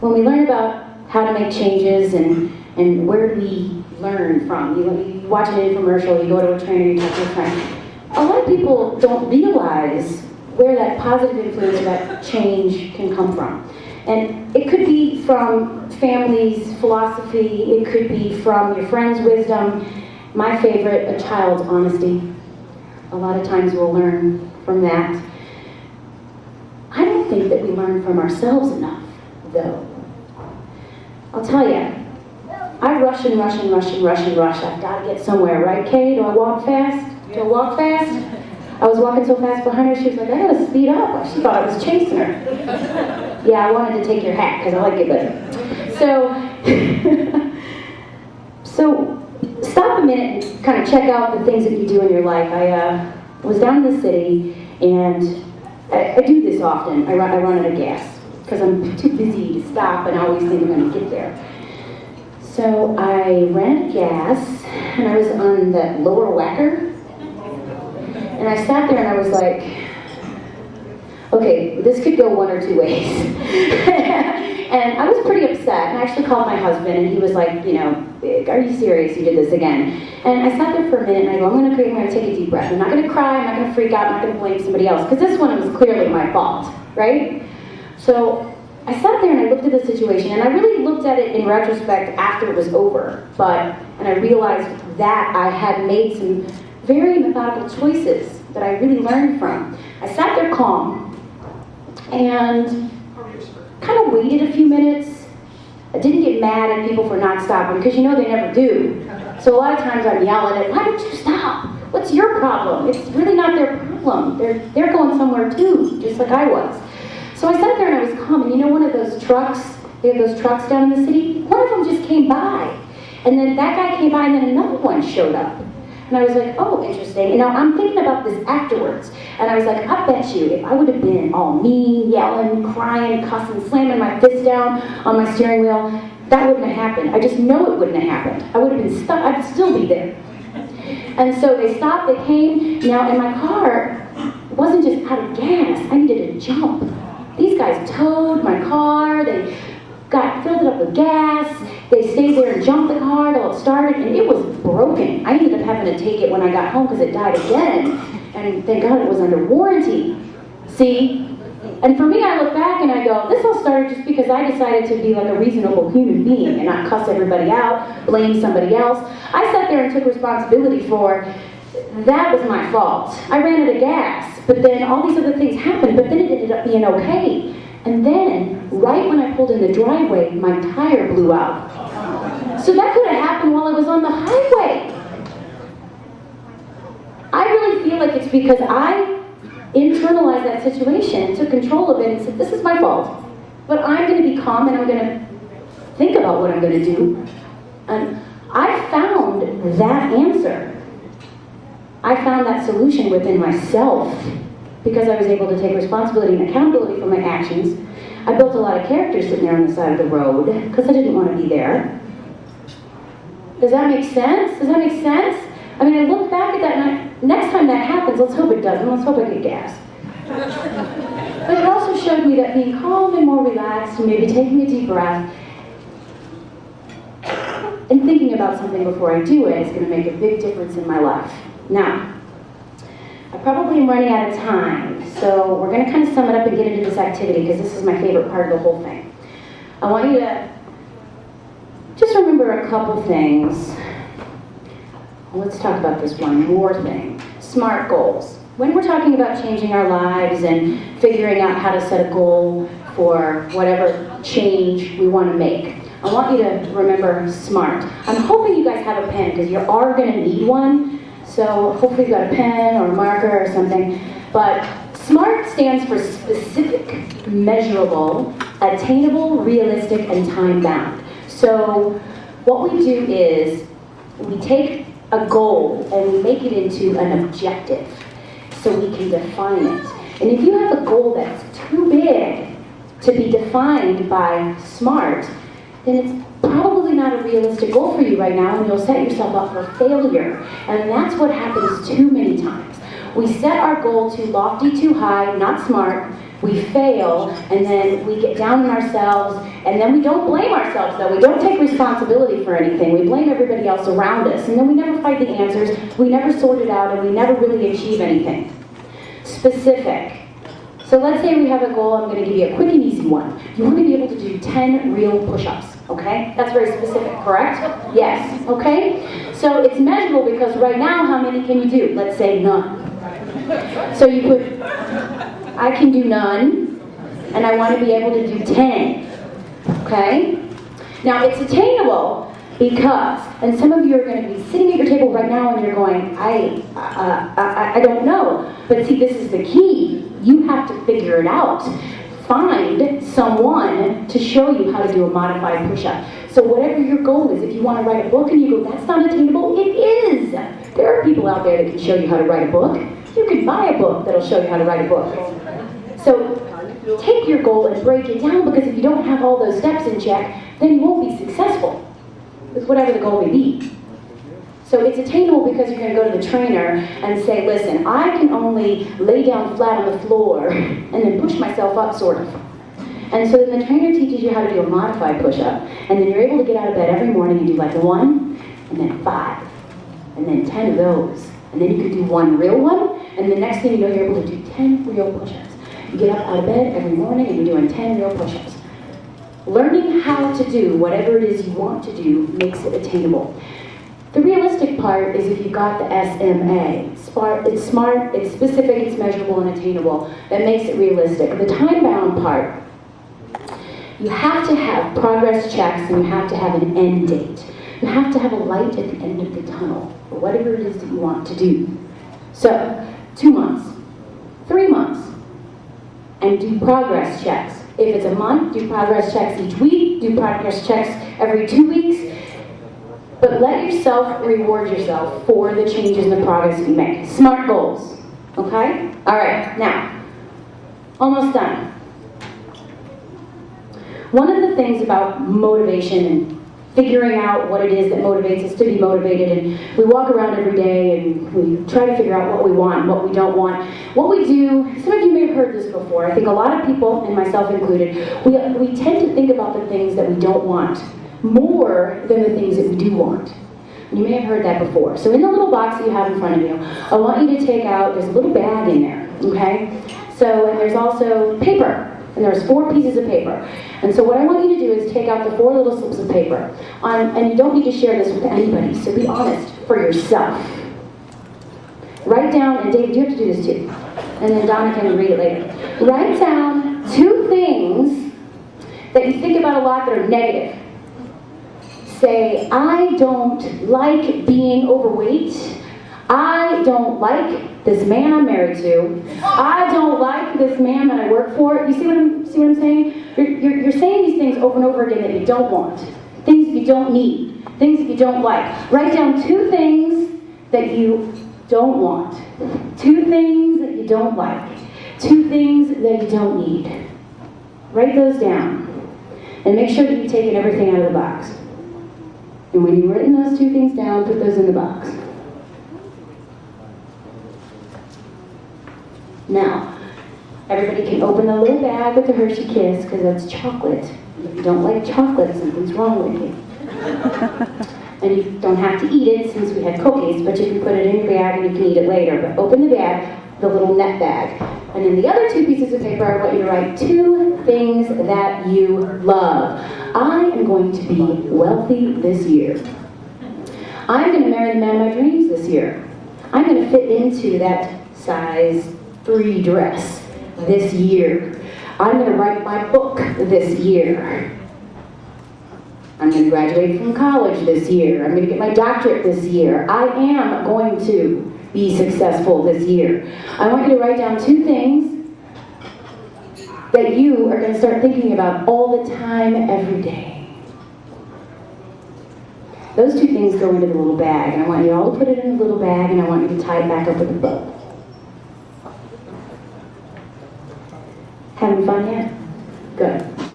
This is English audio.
when we learn about how to make changes and where do we learn from, you watch an infomercial, you go to a trainer, you talk to a friend. A lot of people don't realize where that positive influence or that change can come from. And it could be from family's philosophy, it could be from your friend's wisdom. My favorite, a child's honesty. A lot of times we'll learn from that. I don't think that we learn from ourselves enough, though. I'll tell you, I rush and rush and rush and rush and rush. I've got to get somewhere, right, Kay? Do I walk fast? Do I walk fast? I was walking so fast behind her, she was like, I gotta speed up. She thought I was chasing her. Yeah, I wanted to take your hat because I like it better. So stop a minute and kind of check out the things that you do in your life. I was down in the city, and I do this often. I run out of gas because I'm too busy to stop, and I always think I'm going to get there. So I ran out of gas, and I was on that lower whacker. And I sat there and I was like, okay, this could go one or two ways. And I was pretty upset, and I actually called my husband, and he was like, you know, are you serious? You did this again. And I sat there for a minute, and I go, I'm going to take a deep breath. I'm not going to cry, I'm not going to freak out, I'm not going to blame somebody else, because this one was clearly my fault, right? So I sat there and I looked at the situation, and I really looked at it in retrospect after it was over, and I realized that I had made some very methodical choices that I really learned from. I sat there calm and kind of waited a few minutes. I didn't get mad at people for not stopping, because you know they never do. So a lot of times I'm yelling at, why don't you stop? What's your problem? It's really not their problem. They're going somewhere too, just like I was. So I sat there and I was calm, and you know one of those trucks, they have those trucks down in the city? One of them just came by. And then that guy came by, and then another one showed up. And I was like, oh, interesting. And now I'm thinking about this afterwards. And I was like, I bet you if I would have been all mean, yelling, crying, cussing, slamming my fist down on my steering wheel, that wouldn't have happened. I just know it wouldn't have happened. I would have been stuck. I'd still be there. And so they stopped, they came. Now, in my car, it wasn't just out of gas. I needed to jump. These guys towed my car. They filled it up with gas. They stayed there and jumped the car till it started, and it was broken. I ended up having to take it when I got home because it died again. And thank God it was under warranty. See? And for me, I look back and I go, this all started just because I decided to be like a reasonable human being and not cuss everybody out, blame somebody else. I sat there and took responsibility for, that was my fault. I ran out of gas, but then all these other things happened, but then it ended up being okay. And then, right when I pulled in the driveway, my tire blew out. So that could have happened while I was on the highway. I really feel like it's because I internalized that situation and took control of it and said, this is my fault. But I'm going to be calm, and I'm going to think about what I'm going to do. And I found that answer. I found that solution within myself, because I was able to take responsibility and accountability for my actions. I built a lot of character sitting there on the side of the road because I didn't want to be there. Does that make sense? Does that make sense? I mean, I look back at that, and next time that happens, let's hope it doesn't. Let's hope I get gas. But it also showed me that being calm and more relaxed, and maybe taking a deep breath, and thinking about something before I do it is going to make a big difference in my life. Now, I probably am running out of time, so we're going to kind of sum it up and get into this activity, because this is my favorite part of the whole thing. I want you to just remember a couple things. Let's talk about this one more thing. SMART goals. When we're talking about changing our lives and figuring out how to set a goal for whatever change we want to make, I want you to remember SMART. I'm hoping you guys have a pen, because you are going to need one. So hopefully you've got a pen or a marker or something. But SMART stands for specific, measurable, attainable, realistic, and time-bound. So what we do is we take a goal and we make it into an objective so we can define it. And if you have a goal that's too big to be defined by SMART, then it's probably not a realistic goal for you right now, and you'll set yourself up for failure. And that's what happens too many times. We set our goal too lofty, too high, not smart. We fail, and then we get down on ourselves, and then we don't blame ourselves, though. We don't take responsibility for anything. We blame everybody else around us, and then we never find the answers, we never sort it out, and we never really achieve anything. Specific. So let's say we have a goal. I'm going to give you a quick and easy one. You want to be able to do 10 real push-ups, okay? That's very specific, correct? Yes, okay? So it's measurable because right now, how many can you do? Let's say none. So you put, I can do none, and I want to be able to do 10, okay? Now, it's attainable because, and some of you are going to be sitting at your table right now and you're going, I don't know. But see, this is the key. You have to figure it out. Find someone to show you how to do a modified push-up. So whatever your goal is, if you want to write a book and you go, that's not attainable, it is. There are people out there that can show you how to write a book. You can buy a book that'll show you how to write a book. So take your goal and break it down, because if you don't have all those steps in check, then you won't be successful with whatever the goal may be. So it's attainable because you're going to go to the trainer and say, listen, I can only lay down flat on the floor and then push myself up, sort of. And so then the trainer teaches you how to do a modified push-up, and then you're able to get out of bed every morning and do like 1, and then 5, and then 10 of those. And then you can do 1 real one, and the next thing you know, you're able to do 10 real push-ups. You get up out of bed every morning and you're doing 10 real push-ups. Learning how to do whatever it is you want to do makes it attainable. The realistic part is if you've got the SMA. It's smart, it's specific, it's measurable and attainable. That makes it realistic. The time-bound part, you have to have progress checks and you have to have an end date. You have to have a light at the end of the tunnel for whatever it is that you want to do. So, 2 months, 3 months, and do progress checks. If it's a month, do progress checks each week, do progress checks every 2 weeks, but let yourself reward yourself for the changes and the progress you make. Smart goals, okay? All right, now, almost done. One of the things about motivation and figuring out what it is that motivates us to be motivated, and we walk around every day and we try to figure out what we want and what we don't want. What we do, some of you may have heard this before, I think a lot of people, and myself included, we tend to think about the things that we don't want more than the things that we do want. You may have heard that before. So in the little box that you have in front of you, I want you to take out, there's a little bag in there, okay? So, and there's also paper. And there's 4 pieces of paper. And so what I want you to do is take out the 4 little slips of paper. And you don't need to share this with anybody, so be honest for yourself. Write down, and David, you have to do this too. And then Donna can read it later. Write down 2 things that you think about a lot that are negative. Say, I don't like being overweight. I don't like this man I'm married to. I don't like this man that I work for. You see what I'm saying? You're saying these things over and over again that you don't want. Things that you don't need. Things that you don't like. Write down 2 things that you don't want. 2 things that you don't like. 2 things that you don't need. Write those down. And make sure that you've taken everything out of the box. And when you've written those 2 things down, put those in the box. Now, everybody can open the little bag with the Hershey Kiss, because that's chocolate. If you don't like chocolate, something's wrong with you. And you don't have to eat it since we had cookies, but you can put it in your bag and you can eat it later. But open the bag, the little net bag. And in the other 2 pieces of paper, I want you to write 2 things that you love. I am going to be wealthy this year. I'm going to marry the man of my dreams this year. I'm going to fit into that size 3 dress this year. I'm going to write my book this year. I'm going to graduate from college this year. I'm going to get my doctorate this year. I am going to be successful this year. I want you to write down 2 things that you are going to start thinking about all the time, every day. Those 2 things go into the little bag, and I want you all to put it in the little bag, and I want you to tie it back up with a bow. Having fun yet? Good.